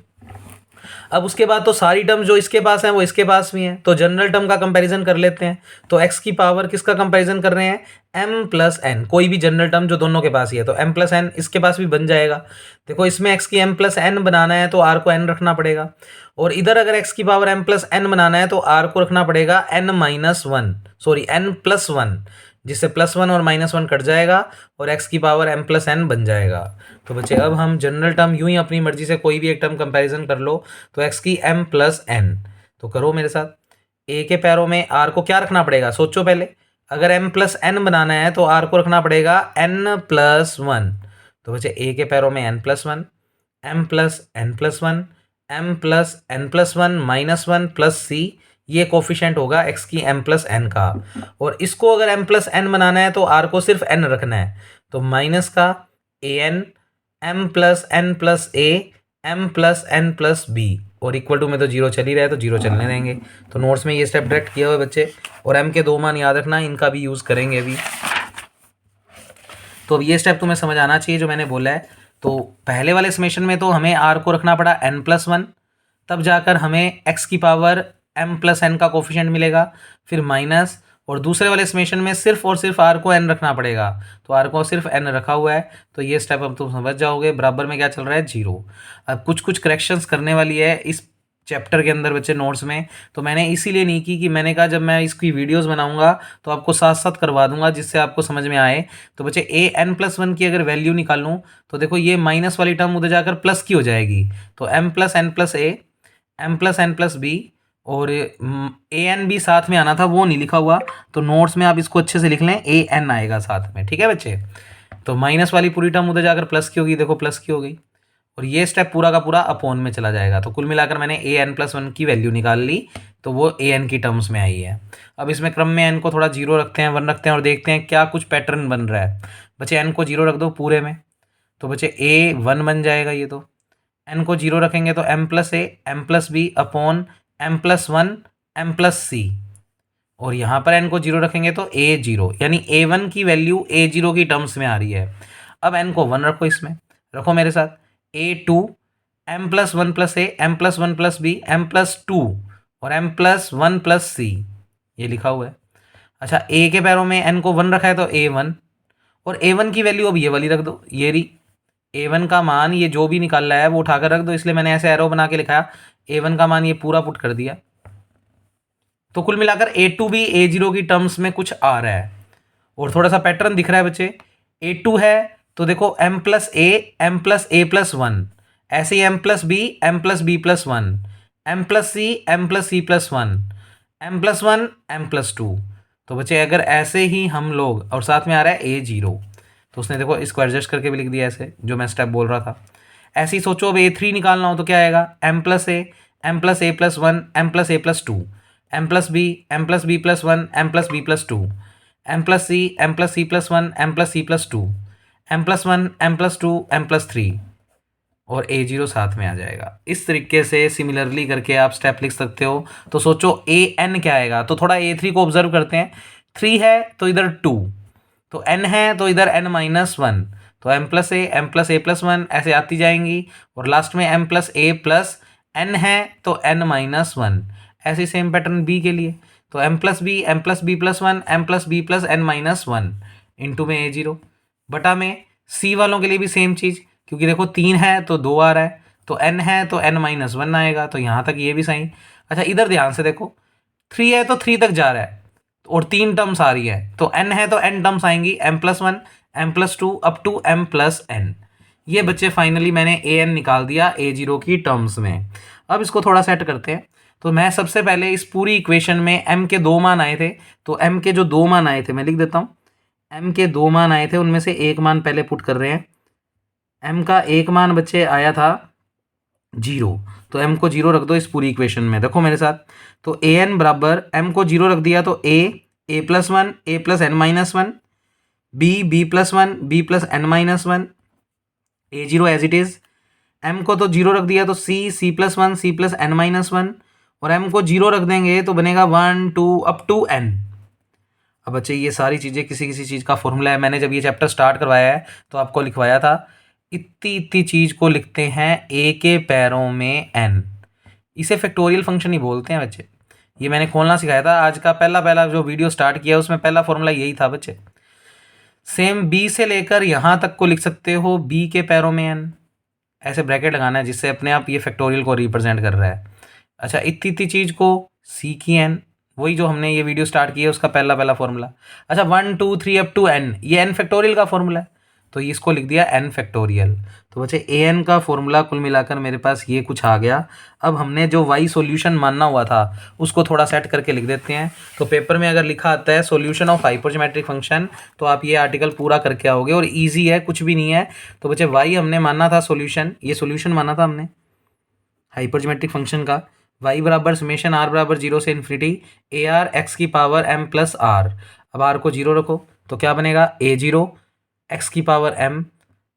A: अब उसके बाद तो सारी टर्म जो इसके पास हैं वो इसके पास भी हैं, तो जनरल टर्म का कंपैरिजन कर लेते हैं। तो x की पावर किसका कंपैरिजन कर रहे हैं, m प्लस n, कोई भी जनरल टर्म जो दोनों के पास ही है, तो m प्लस n इसके पास भी बन जाएगा। देखो इसमें x की m प्लस n बनाना है तो r को n रखना पड़ेगा, और इधर अगर x की पावर m प्लस n बनाना है तो r को रखना पड़ेगा n प्लस 1, जिससे +1 और -1 कट जाएगा और x की पावर m प्लस n बन जाएगा। तो बच्चे अब हम जनरल टर्म यूं ही अपनी मर्जी से कोई भी एक टर्म कंपैरिजन कर लो, तो x की m प्लस n, तो करो मेरे साथ, a के पैरों में r को क्या रखना पड़ेगा, सोचो पहले, अगर m प्लस n बनाना है तो r को रखना पड़ेगा n प्लस 1, तो बच्चे a के पैरों में n plus 1, m plus n plus 1, m plus n plus 1 -1 plus c, ये कोफिशिएंट होगा x की m प्लस n का, और इसको अगर m प्लस n बनाना है तो r को सिर्फ n रखना है, तो माइनस का an, m plus n plus a, m plus n plus b, और इक्वल टू में तो 0 चल ही रहा है तो 0 चलने देंगे। तो नोट्स में ये स्टेप डायरेक्ट किया हुआ है बच्चे, और m के 2 मान याद रखना, इनका भी यूज़ करेंगे अभी। तो अब ये स्टेप तुम्हें समझ आना चाहिए जो मैंने बोला है। तो पहले वाले समेशन में तो हमें r को रखना पड़ा n प्लस 1, तब जाकर हमें x की पावर m प्लस n का कोफिशिएंट मिलेगा, फिर माइनस, और दूसरे वाले समेशन में सिर्फ और सिर्फ r को n रखना पड़ेगा, तो r को सिर्फ n रखा हुआ है, तो ये स्टेप अब तुम समझ जाओगे। बराबर में क्या चल रहा है, 0। अब कुछ करेक्शंस करने वाली है इस चैप्टर के अंदर बच्चे नोट्स में, तो मैंने इसीलिए नहीं की कि मैंने कहा जब मैं इसकी वीडियोस बनाऊंगा तो आपको साथ साथ करवा दूंगा जिससे आपको समझ में आए। तो बच्चे an+1 की अगर वैल्यू निकालूं तो देखो ये माइनस वाली टर्म उधर जाकर प्लस की हो जाएगी, तो m plus n plus a, m plus n plus b, और an भी साथ में आना था वो नहीं लिखा हुआ, तो नोट्स में आप इसको अच्छे से लिख लें, an आएगा साथ में, ठीक है बच्चे। तो माइनस वाली पूरी टर्म उधर जाकर प्लस की होगी, देखो प्लस की हो गई, और ये स्टेप पूरा का पूरा अपॉन में चला जाएगा। तो कुल मिलाकर मैंने an+1 की वैल्यू निकाल ली, तो वो an की टर्म्स में आई है। अब इसमें क्रम में n को थोड़ा 0 रखते हैं, 1 रखते हैं, और देखते हैं क्या कुछ पैटर्न बन रहा है। बच्चे n को 0 रख दो पूरे में, तो बच्चे a 1 बन जाएगा ये, तो n को 0 रखेंगे तो m plus a, m plus b upon m plus 1, m plus c, और यहाँ पर n को 0 रखेंगे तो a 0, यानी a1 की वैल्यू a0 की टर्म्स में आ रही है। अब n को 1 रखो, इसमें रखो मेरे साथ, a2, m plus 1 plus a, m plus 1 plus b, m plus 2 और m प्लस 1 प्लस c, ये लिखा हुआ है। अच्छा a के पैरों में n को 1 रखा है तो a1, और a1 की वैल्यू अब ये वाली रख दो, ये रही a1 का मान, ये जो भी निकाल रहा है वो उठाकर रख दो, इसलिए मैंने ऐसे एरो बना के लिखा, a1 का मान ये पूरा पुट कर दिया। तो कुल मिलाकर a2 भी a0 की टर्म्स में कुछ आ रहा है, और थोड़ा सा पैटर्न दिख रहा है बच्चे। a2 है तो देखो m प्लस a प्लस 1, ऐसे ही m plus b plus 1, m plus c plus 1, m plus 1 m plus 2। तो बच्चे अगर ऐसे ही हम लोग, और साथ में आ रहा है a0, तो उसने देखो इसको एडजस्ट करके भी लिख दिया ऐसे, जो मैं स्टेप बोल रहा था। ऐसे ही सोचो अब a3 निकालना हो तो क्या आएगा, m plus a plus 1, m plus a plus 2, m plus b plus 1, m plus b plus 2, m plus c plus 1, m plus c plus 2, m plus 1, m plus 2, m plus 3, और a0 साथ में आ जाएगा। इस तरीके से similarly करके आप step लिख सकते हो। तो सोचो an क्या आएगा, तो थोड़ा a3 को ऑब्जर्व करते हैं, 3 है तो इधर 2, तो n है तो इधर n-1, तो m प्लस a प्लस 1 ऐसे आती जाएंगी, और लास्ट में m plus a plus n है तो n-1। ऐसे सेम पैटर्न b के लिए, तो m plus b plus 1, m plus b plus n-1 into में a0, बटा में c वालों के लिए भी सेम चीज़, क्योंकि देखो 3 है तो 2 आ रहा है, तो n है तो n-1 आएगा, तो यहाँ तक ये भी सही। अच्छा इधर ध्यान से देखो, 3 है तो 3 तक जा रहा है, और 3 टर्म्स आ रही है, तो n है तो n टर्म्स आएंगी, m plus 1, m plus 2 up to m plus n। ये बच्चे फाइनली मैंने ए एन निकाल दिया A0 की टर्म्स में। अब इसको थोड़ा सेट करते हैं। तो मैं सबसे पहले इस पूरी इक्वेशन में m के 2 मान आए थे, तो m के जो 2 मान आए थे मैं लिख देता हूँ। m के 2 मान आए थे, उनमें से एक मान पहले पुट कर रहे हैं। m का एक मान बच्चे आया था 0, तो m को 0 रख दो इस पूरी इक्वेशन में। देखो मेरे साथ, तो ए एन बराबर m को 0 रख दिया तो a plus 1 a plus n minus 1, b plus 1 b plus n minus 1, A0 as it is. m को तो 0 रख दिया तो c plus 1 c plus n minus 1, और m को 0 रख देंगे तो बनेगा 1 2 अप टू n। अब बच्चे ये सारी चीज़ें किसी किसी चीज़ का फॉर्मूला है। मैंने जब ये चैप्टर स्टार्ट करवाया है तो आपको लिखवाया था, इतनी इतनी चीज़ को लिखते हैं a के पैरों में n। इसे फैक्टोरियल फंक्शन ही बोलते हैं बच्चे। ये मैंने खोलना सिखाया था, आज का पहला जो वीडियो स्टार्ट किया उसमें पहला फॉर्मूला यही था बच्चे। सेम b से लेकर यहाँ तक को लिख सकते हो b के पैरों में n, ऐसे ब्रैकेट लगाना है जिससे अपने आप ये फैक्टोरियल को रिप्रेजेंट कर रहा है। अच्छा, इतनी इतनी चीज़ को c की n, वही जो हमने ये वीडियो स्टार्ट किया उसका पहला फॉर्मूला। अच्छा, 1 2 3 अप टू n, ये n फैक्टोरियल का फॉर्मूला है, तो इसको लिख दिया n फैक्टोरियल। तो बच्चे ए एन का फॉर्मूला कुल मिलाकर मेरे पास ये कुछ आ गया। अब हमने जो y सॉल्यूशन मानना हुआ था उसको थोड़ा सेट करके लिख देते हैं। तो पेपर में अगर लिखा आता है सॉल्यूशन ऑफ हाइपरज्योमेट्रिक फंक्शन, तो आप ये आर्टिकल पूरा करके आओगे और इजी है, कुछ भी नहीं है। तो बच्चे y हमने मानना था सॉल्यूशन, ये सॉल्यूशन माना था हमने हाइपरज्योमेट्रिक फंक्शन का। y बराबर समेशन r बराबर 0 से इन्फिनिटी ए आर एक्स की पावर m प्लस आर। अब r को 0 रखो तो क्या बनेगा A0 x की पावर m,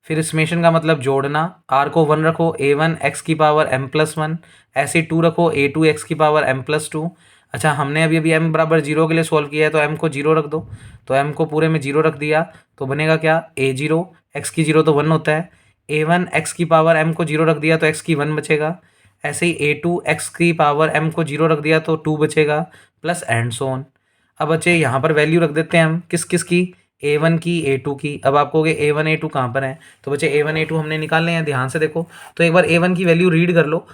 A: फिर समेशन का मतलब जोड़ना, r को 1 रखो A1 x की पावर m प्लस 1, ऐसे 2 रखो A2 x की पावर m प्लस 2। अच्छा, हमने अभी m बराबर 0 के लिए सॉल्व किया है तो m को 0 रख दो, तो m को पूरे में 0 रख दिया तो बनेगा क्या, A0 x की 0 तो 1 होता है, A1 x की पावर m को 0 रख दिया तो x की 1 बचेगा, ऐसे ही A2 x की पावर m को 0 रख दिया तो 2 बचेगा, प्लस एंड सो ऑन। अब बच्चे यहाँ पर वैल्यू रख देते हैं हम किस किस की, A1 की A2 की। अब आप कहोगे A1 A2 कहाँ पर है, तो बच्चे A1 A2 हमने निकालने हैं, ध्यान से देखो। तो एक बार A1 की वैल्यू रीड कर लो।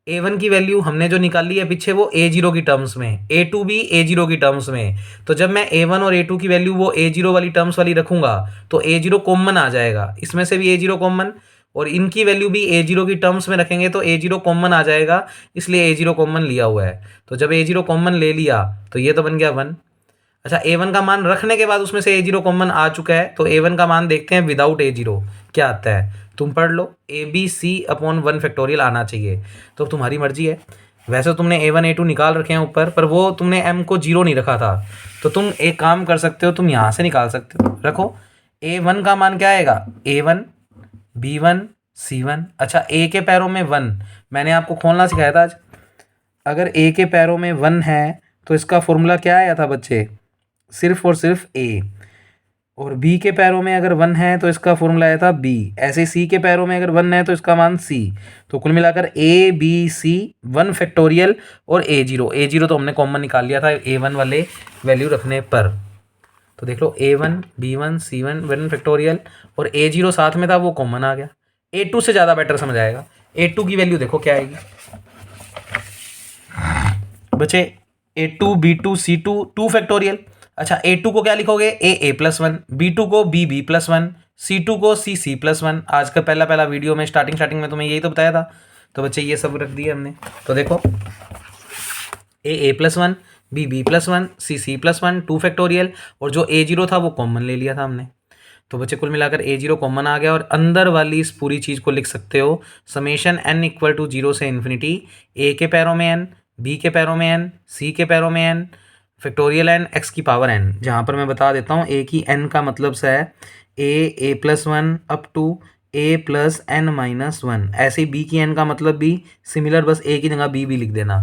A: A1 की वैल्यू हमने जो निकाली है पीछे वो A0 की टर्म्स में, A2 भी A0 की टर्म्स में। तो जब मैं A1 और A2 की वैल्यू वो A0 वाली टर्म्स वाली रखूंगा तो A0 कॉमन आ जाएगा, इसमें से भी A0 कॉमन, और इनकी वैल्यू भी A0 की टर्म्स में रखेंगे तो A0 कॉमन आ जाएगा, इसलिए A0 कॉमन लिया हुआ है। तो जब A0 कॉमन ले लिया तो ये तो बन गया 1। अच्छा, A1 का मान रखने के बाद उसमें से A0 कॉमन आ चुका है, तो A1 का मान देखते हैं विदाउट A0 क्या आता है। तुम पढ़ लो, ABC/1 फैक्टोरियल आना चाहिए, तो तुम्हारी मर्जी है। वैसे तुमने A1 A2 निकाल रखे हैं ऊपर, पर वो तुमने m को 0 नहीं रखा था, तो तुम एक काम कर सकते हो, तुम यहाँ से निकाल सकते हो। रखो, A1 का मान क्या आएगा, A1 B1 C1। अच्छा, A के पैरों में 1 मैंने आपको खोलना सिखाया था आज। अगर A के पैरों में 1 है तो इसका फॉर्मूला क्या आया था बच्चे, सिर्फ और सिर्फ A। और B के पैरों में अगर 1 है तो इसका फॉर्मूला आया था B। ऐसे C के पैरों में अगर 1 है तो इसका मान C। तो कुल मिलाकर ABC 1 फैक्टोरियल और A0 तो हमने कॉमन निकाल लिया था A1 वाले वैल्यू रखने पर। तो देख लो, A1 B1 C1 1 फैक्टोरियल और A0 साथ में था, वो कॉमन आ गया। A2 से ज़्यादा बेटर समझ आएगा। A2 की वैल्यू देखो क्या आएगी बच्चे, A2 B2 C2 2 फैक्टोरियल। अच्छा, A2 को क्या लिखोगे, A प्लस 1, B2 को B प्लस 1, C2 को C प्लस 1। आज का पहला वीडियो में स्टार्टिंग में तुम्हें यही तो बताया था। तो बच्चे ये सब रख दिए हमने। तो देखो, A plus 1 B plus 1 C plus 1 2 factorial, और जो A0 था वो कॉमन ले लिया था हमने। तो बच्चे कुल मिलाकर A0 कॉमन आ गया, और अंदर वाली इस पूरी चीज़ को लिख सकते हो समेशन n इक्वल टू 0 से इन्फिनिटी A के पैरों में n, B के पैरों में n, C के पैरों में n, फैक्टोरियल n x की पावर n। जहाँ पर मैं बता देता हूँ, A की n का मतलब से है A plus 1 up to A plus n minus 1। ऐसे ही B की n का मतलब भी सिमिलर, बस A की जगह B भी लिख देना,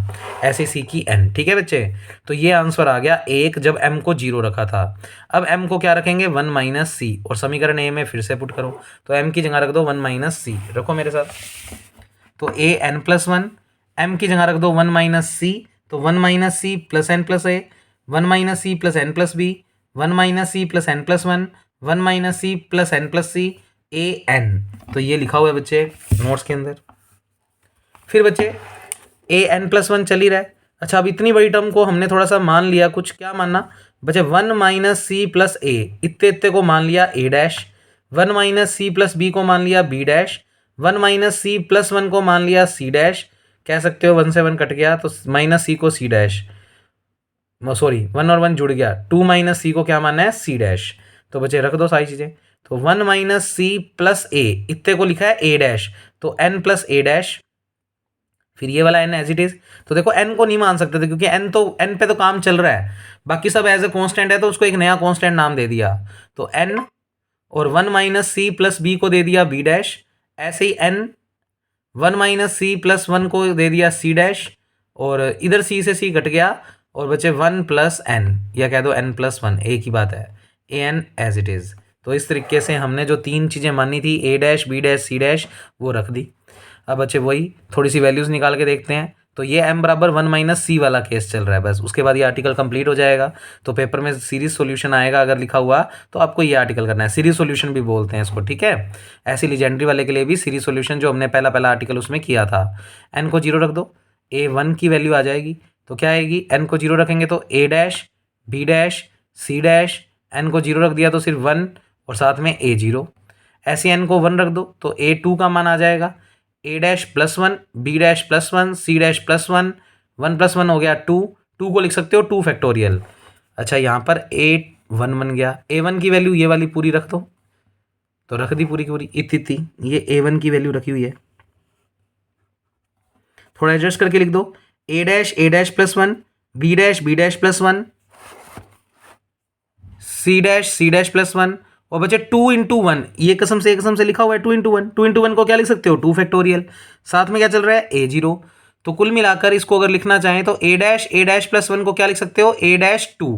A: ऐसे C की n। ठीक है बच्चे, तो ये आंसर आ गया 1 जब m को 0 रखा था। अब m को क्या रखेंगे, 1 माइनस C, और समीकरण A में फिर से पुट करो, तो m की जगह रख दो 1 माइनस C। रखो मेरे साथ, तो A n प्लस 1, m की जगह रख दो 1 माइनस C, तो 1 minus C plus n plus A, 1 minus C plus n plus B, 1 minus C plus n plus 1, 1 minus C plus n plus C A n। तो ये लिखा हुआ है बच्चे नोट्स के अंदर। फिर बच्चे A n प्लस 1 चल ही रहा है। अच्छा, अब इतनी बड़ी टर्म को हमने थोड़ा सा मान लिया, कुछ क्या मानना बच्चे, 1 माइनस C प्लस A, इतने इतने को मान लिया A dash, 1 minus c plus b को मान लिया b dash, 1 minus c plus 1 को मान लिया सी डैश, कह सकते हो 1 से 1 कट गया तो माइनस सी को सी डैश, सॉरी 1 और 1 जुड़ गया, 2 माइनस सी को क्या मानना है सी डैश। तो बच्चे रख दो सारी चीज़ें। तो 1 माइनस सी प्लस ए, इतने को लिखा है ए डैश, तो एन प्लस ए डैश, फिर ये वाला एन एज इट इज। तो देखो एन को नहीं मान सकते थे क्योंकि एन पे तो काम चल रहा है, बाकी सब एज ए कॉन्स्टेंट है, तो उसको एक नया कॉन्स्टेंट नाम दे दिया। तो एन और 1 माइनस सी प्लस बी को दे दिया बी डैश, ऐसे ही एन 1 माइनस सी प्लस 1 को दे दिया सी डैश, और इधर सी से सी घट गया और बचे 1 प्लस एन, या कह दो एन प्लस 1, एक ही बात है, A N as it is. तो इस तरीके से हमने जो 3 चीज़ें मानी थी a dash b dash c dash वो रख दी। अब बच्चे वही थोड़ी सी वैल्यूज़ निकाल के देखते हैं। तो ये m बराबर 1 माइनस सी वाला केस चल रहा है बस, उसके बाद ये आर्टिकल कंप्लीट हो जाएगा। तो पेपर में सीरीज सॉल्यूशन आएगा अगर लिखा हुआ, तो आपको ये आर्टिकल करना है, सीरीज सॉल्यूशन भी बोलते हैं इसको, ठीक है। ऐसे लीजेंड्री वाले के लिए भी सीरीज सॉल्यूशन जो हमने पहला आर्टिकल उसमें किया था। n को 0 रख दो, a1 की वैल्यू आ जाएगी, तो क्या आएगी, n को 0 रखेंगे तो a dash b dash c dash, n को 0 रख दिया तो सिर्फ 1 और साथ में a0, ऐसे n को 1 रख दो तो a2 का मान आ जाएगा, a dash plus 1 b dash plus 1 c dash plus 1, 1 plus 1 हो गया 2, 2 को लिख सकते हो 2 फैक्टोरियल। अच्छा यहाँ पर a1 बन गया, a1 की वैल्यू ये वाली पूरी रख दो, तो रख दी पूरी की पूरी इतनी, ये a1 की वैल्यू रखी हुई है। थोड़ा एडजस्ट करके लिख दो, a dash plus 1 b dash plus 1 c dash plus 1, और बचे 2 इंटू 1, ये कसम से लिखा हुआ है 2 इंटू 1, 2 इंटू 1 को क्या लिख सकते हो 2 फैक्टोरियल, साथ में क्या चल रहा है a0। तो कुल मिलाकर इसको अगर लिखना चाहें तो ए डैश प्लस 1 को क्या लिख सकते हो a डैश 2।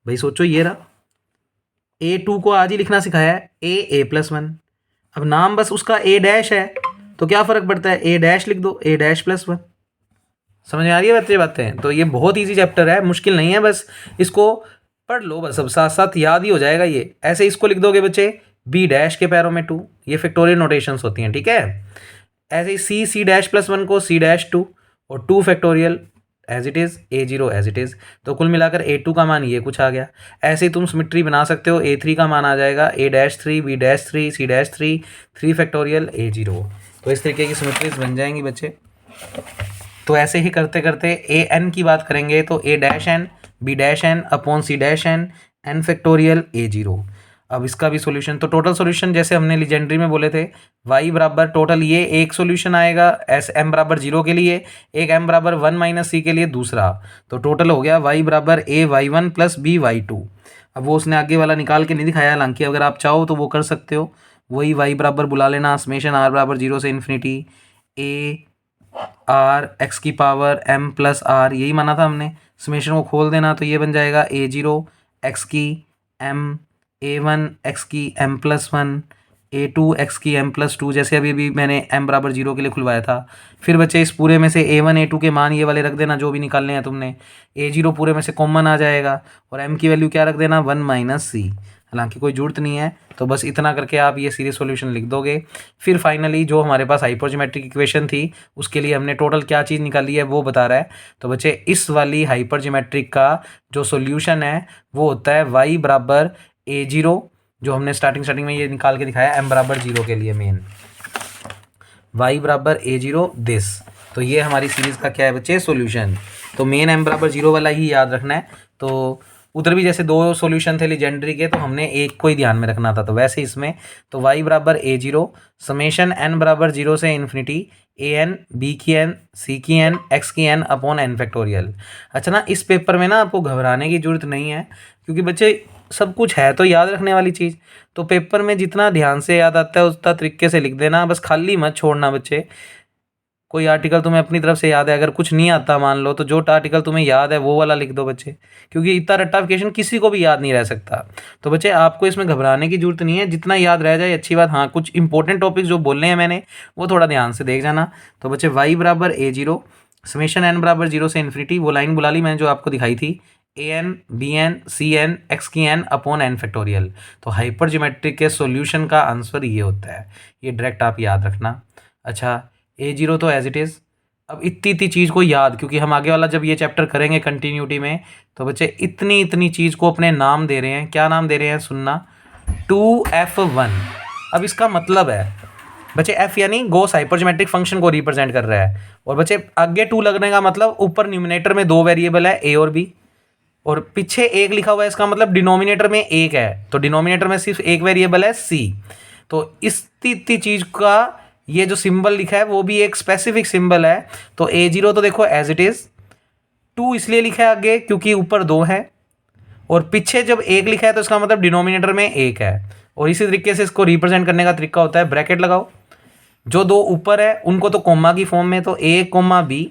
A: भाई सोचो ये रहा, a2 को आज ही लिखना सिखाया है a प्लस 1, अब नाम बस उसका a डैश है तो क्या फ़र्क पड़ता है, a डैश लिख दो a डैश प्लस 1। समझ में आ रही है बच्चे बातें। तो ये बहुत ईजी चैप्टर है, मुश्किल नहीं है, बस इसको पढ़ लो, बस अब साथ साथ याद ही हो जाएगा ये। ऐसे इसको लिख दोगे बच्चे बी डैश के पैरों में 2, ये फैक्टोरियल नोटेशंस होती हैं, ठीक है। ऐसे ही सी डैश प्लस 1 को सी डैश 2 और 2 factorial as it is, a0 as it is. तो कुल मिलाकर a2 का मान ये कुछ आ गया। ऐसे ही तुम सिमिट्री बना सकते हो, a3 का मान आ जाएगा a dash 3 b dash 3 c dash 3, 3 factorial a0। तो इस तरीके की सिमिट्रीज बन जाएंगी बच्चे। तो ऐसे ही करते करते ए एन की बात करेंगे तो a dash n b dash n upon c dash n, n factorial a0। अब इसका भी सॉल्यूशन, तो टोटल सॉल्यूशन जैसे हमने लीजेंड्री में बोले थे, y बराबर टोटल ये एक सॉल्यूशन आएगा एस m बराबर 0 के लिए, एक m बराबर 1 माइनस सी के लिए दूसरा। तो टोटल हो गया y बराबर a y1 plus b y2। अब वो उसने आगे वाला निकाल के नहीं दिखाया, हालांकि अगर आप चाहो तो वो कर सकते हो, वही y बराबर बुला लेना, समेशन r बराबर 0 से इन्फिनिटी a r x की पावर m प्लस r, यही माना था हमने। समेशन को खोल देना तो ये बन जाएगा a0 x की m, a1 x की m प्लस 1, a2 x की m प्लस 2, जैसे अभी मैंने m बराबर 0 के लिए खुलवाया था। फिर बच्चे इस पूरे में से a1 a2 के मान ये वाले रख देना जो भी निकालने हैं तुमने, a0 पूरे में से कॉमन आ जाएगा और m की वैल्यू क्या रख देना 1 माइनस सी, हालांकि कोई जरूरत नहीं है। तो बस इतना करके आप ये सीरीज सॉल्यूशन लिख दोगे। फिर फाइनली जो हमारे पास हाइपरज्योमेट्रिक इक्वेशन थी उसके लिए हमने टोटल क्या चीज़ निकाली है वो बता रहा है। तो बच्चे इस वाली हाइपरज्योमेट्रिक का जो सॉल्यूशन है वो होता है y बराबर a0, जो हमने स्टार्टिंग में ये निकाल के दिखाया m बराबर 0 के लिए, मेन y बराबर a0 दिस। तो ये हमारी सीरीज़ का क्या है बच्चे सॉल्यूशन। तो मेन m बराबर 0 वाला ही याद रखना है। तो उधर भी जैसे 2 सॉल्यूशन थे लीजेंड्री के, तो हमने एक को ही ध्यान में रखना था, तो वैसे इसमें तो y बराबर a0 समेशन n बराबर 0 से इन्फिनिटी a n b की n c की n x की n अपॉन n फैक्टोरियल। अच्छा ना, इस पेपर में ना आपको घबराने की जरूरत नहीं है, क्योंकि बच्चे सब कुछ है तो याद रखने वाली चीज़। तो पेपर में जितना ध्यान से याद आता है उतना तरीके से लिख देना, बस खाली मत छोड़ना बच्चे। कोई आर्टिकल तुम्हें अपनी तरफ से याद है, अगर कुछ नहीं आता मान लो, तो जो आर्टिकल तुम्हें याद है वो वाला लिख दो बच्चे, क्योंकि इतना रट्टाफिकेशन किसी को भी याद नहीं रह सकता। तो बच्चे आपको इसमें घबराने की जरूरत नहीं है, जितना याद रह जाए अच्छी बात। हाँ, कुछ इंपॉर्टेंट टॉपिक जो बोलने हैं मैंने वो थोड़ा ध्यान से देख जाना। तो बच्चे y बराबर a0 समेशन n बराबर 0 से इन्फिनिटी, वो लाइन बुला ली मैंने जो आपको दिखाई थी, an bn cn x की n अपॉन n फैक्टोरियल। तो हाइपरज्योमेट्रिक के सॉल्यूशन का आंसर ये होता है, ये डायरेक्ट आप याद रखना। अच्छा, a0 तो एज इट इज़। अब इतनी चीज़ को याद, क्योंकि हम आगे वाला जब ये चैप्टर करेंगे कंटिन्यूटी में, तो बच्चे इतनी चीज़ को अपने नाम दे रहे हैं। क्या नाम दे रहे हैं सुनना, 2f1 अब इसका मतलब है बच्चे एफ यानी गोस हाइपरज्योमेट्रिक फंक्शन को रिप्रेजेंट कर रहा है, और बच्चे आगे 2 लगने का मतलब ऊपर न्यूमिनेटर में 2 वेरिएबल है ए और बी, और पीछे 1 लिखा हुआ है, इसका मतलब डिनोमिनेटर में 1 है, तो डिनोमिनेटर में सिर्फ 1 वेरिएबल है सी। तो इस चीज का ये जो सिंबल लिखा है वो भी एक स्पेसिफिक सिंबल है। तो A0 तो देखो एज इट इज, 2 इसलिए लिखा है आगे क्योंकि ऊपर 2 है, और पीछे जब 1 लिखा है तो इसका मतलब डिनोमिनेटर में 1 है। और इसी तरीके से इसको रिप्रेजेंट करने का तरीका होता है ब्रैकेट लगाओ, जो 2 ऊपर है उनको तो कोमा की फॉर्म में, तो A कोमा B,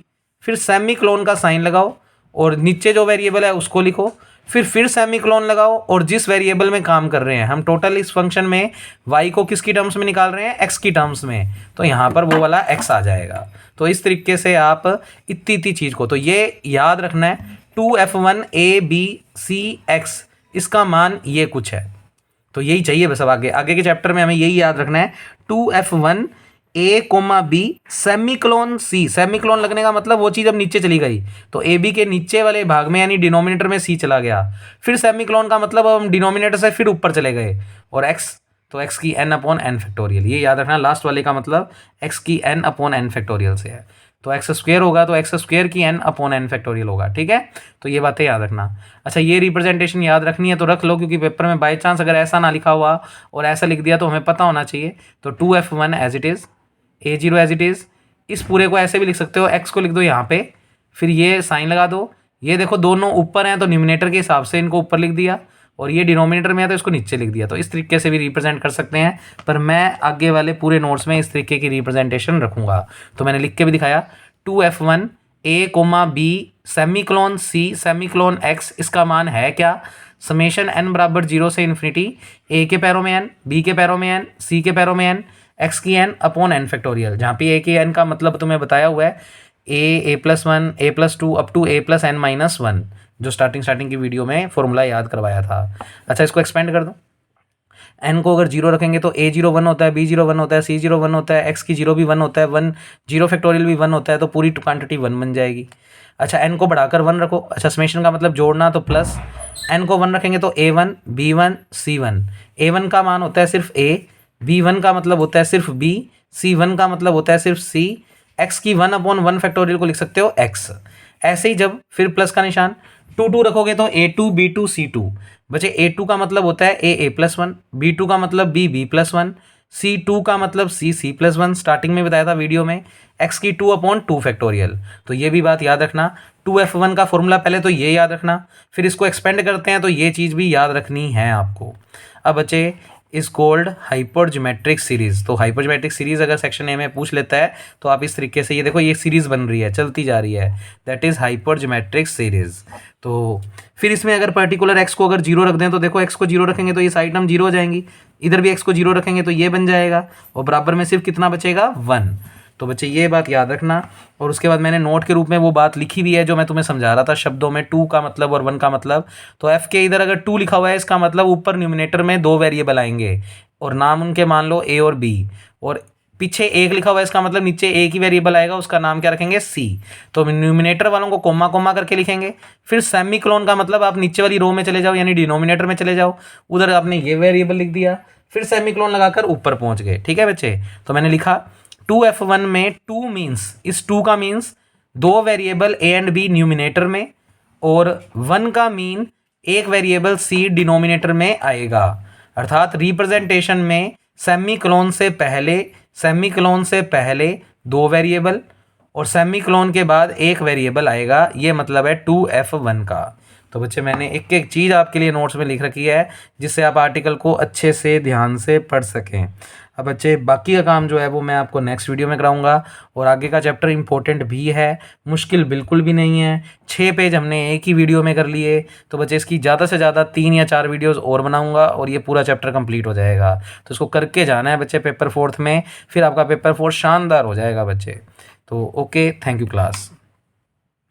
A: फिर सेमी क्लोन का साइन लगाओ और नीचे जो वेरिएबल है उसको लिखो, फिर सेमी क्लोन लगाओ, और जिस वेरिएबल में काम कर रहे हैं हम टोटल इस फंक्शन में y को किसकी टर्म्स में निकाल रहे हैं, x की टर्म्स में, तो यहाँ पर वो वाला x आ जाएगा। तो इस तरीके से आप इतनी चीज़ को तो ये याद रखना है 2f1 a b c x, इसका मान ये कुछ है। तो यही चाहिए बस। अब आगे के चैप्टर में हमें यही याद रखना है 2f1 ए कोमा बी सेमी क्लोन सी, सेमी क्लोन लगने का मतलब वो चीज़ अब नीचे चली गई, तो ए बी के नीचे वाले भाग में यानी डिनोमिनेटर में सी चला गया, फिर सेमी क्लोन का मतलब अब हम डिनोमिनेटर से फिर ऊपर चले गए, और एक्स तो एक्स की एन अपॉन एन फैक्टोरियल, ये याद रखना लास्ट वाले का मतलब एक्स की एन अपॉन एन फैक्टोरियल से है, तो एक्स स्क्वेयर होगा तो एक्स स्क्वेयर की एन अपॉन एन फैक्टोरियल होगा। ठीक है, तो ये बातें याद रखना। अच्छा, ये रिप्रेजेंटेशन याद रखनी है तो रख लो, क्योंकि पेपर में बाई चांस अगर ऐसा ना लिखा हुआ और ऐसा लिख दिया तो हमें पता होना चाहिए। तो 2f1 as it is, A0 as it is, इस पूरे को ऐसे भी लिख सकते हो, x को लिख दो यहाँ पे, फिर ये साइन लगा दो, ये देखो दोनों ऊपर हैं तो न्यूमिनेटर के हिसाब से इनको ऊपर लिख दिया, और ये डिनोमिनेटर में है तो इसको नीचे लिख दिया। तो इस तरीके से भी रिप्रेजेंट कर सकते हैं, पर मैं आगे वाले पूरे नोट्स में इस तरीके की रिप्रेजेंटेशन रखूँगा। तो मैंने लिख के भी दिखाया 2f1 a comma b semicolon c semicolon x, इसका मान है क्या, समेशन n बराबर 0 से इन्फिनिटी a के पैरों में n, b के पैरों में n, c के पैरों में n, x की n अपॉन n फैक्टोरियल, जहाँ पे a की n का मतलब तुम्हें बताया हुआ है a+1 a+2 up to a+n-1, जो स्टार्टिंग की वीडियो में फॉर्मूला याद करवाया था। अच्छा, इसको एक्सपेंड कर दो, n को अगर 0 रखेंगे तो a0 1 होता है, b0 1 होता है, c0 1 होता है, x की 0 भी 1 होता है, 1 0 फैक्टोरियल भी 1 होता है, तो पूरी क्वांटिटी 1 बन जाएगी। अच्छा, n को बढ़ाकर 1 रखो, अच्छा समेशन का मतलब जोड़ना, तो प्लस n को 1 रखेंगे तो a1 b1 c1, a1 का मान होता है सिर्फ a, b1 का मतलब होता है सिर्फ b, c1 का मतलब होता है सिर्फ c, x की 1/1 फैक्टोरियल को लिख सकते हो x। ऐसे ही जब फिर प्लस का निशान 2 रखोगे तो a2 b2 c2, बचे a2 का मतलब होता है a+1, b2 का मतलब b+1, c2 का मतलब c+1, स्टार्टिंग में बताया था वीडियो में, x की 2/2 फैक्टोरियल। तो ये भी बात याद रखना, 2f1 का फॉर्मूला पहले तो ये याद रखना, फिर इसको एक्सपेंड करते हैं तो ये चीज़ भी याद रखनी है आपको। अब बचे इज कॉल्ड हाइपरज्योमेट्रिक सीरीज। तो हाइपरज्योमेट्रिक सीरीज अगर सेक्शन ए में पूछ लेता है तो आप इस तरीके से, ये देखो ये सीरीज बन रही है, चलती जा रही है, दैट इज हाइपरज्योमेट्रिक सीरीज। तो फिर इसमें अगर पर्टिकुलर एक्स को अगर 0 रख दें तो देखो एक्स को 0 रखेंगे तो ये साइड टर्म 0 हो जाएंगी, इधर भी एक्स को 0 रखेंगे तो ये बन जाएगा, और बराबर में सिर्फ कितना बचेगा 1। तो बच्चे ये बात याद रखना। और उसके बाद मैंने नोट के रूप में वो बात लिखी भी है जो मैं तुम्हें समझा रहा था शब्दों में, 2 का मतलब और 1 का मतलब। तो एफ के इधर अगर 2 लिखा हुआ है, इसका मतलब ऊपर न्यूमिनेटर में 2 वेरिएबल आएंगे और नाम उनके मान लो ए और बी, और पीछे 1 लिखा हुआ है, इसका मतलब नीचे एक ही वेरिएबल आएगा, उसका नाम क्या रखेंगे सी। तो न्यूमिनेटर वालों को कोमा कोमा करके लिखेंगे। फिर सेमी क्लोन का मतलब आप नीचे वाली रो में चले जाओ, यानी डिनोमिनेटर में चले जाओ, उधर आपने ये वेरिएबल लिख दिया, फिर सेमी क्लोन लगाकर ऊपर पहुंच गए। ठीक है बच्चे, तो मैंने लिखा 2f1 में 2 मीन्स, इस 2 का means 2 variable a and b numerator में, और 1 का मीन एक वेरिएबल c डिनोमिनेटर में आएगा। अर्थात रिप्रेजेंटेशन में सेमी क्लोन से पहले 2 वेरिएबल और सेमी क्लोन के बाद एक वेरिएबल आएगा, ये मतलब है 2f1 का। तो बच्चे मैंने एक एक चीज़ आपके लिए नोट्स में लिख रखी है जिससे आप आर्टिकल को अच्छे से ध्यान से पढ़ सकें। अब बच्चे बाकी का काम जो है वो मैं आपको नेक्स्ट वीडियो में कराऊंगा, और आगे का चैप्टर इंपॉर्टेंट भी है, मुश्किल बिल्कुल भी नहीं है। 6 पेज हमने एक ही वीडियो में कर लिए, तो बच्चे इसकी ज़्यादा से ज़्यादा 3 या 4 वीडियोस और बनाऊंगा और ये पूरा चैप्टर कंप्लीट हो जाएगा। तो इसको करके जाना है बच्चे पेपर 4 में, फिर आपका पेपर 4 शानदार हो जाएगा बच्चे। तो ओके, थैंक यू क्लास।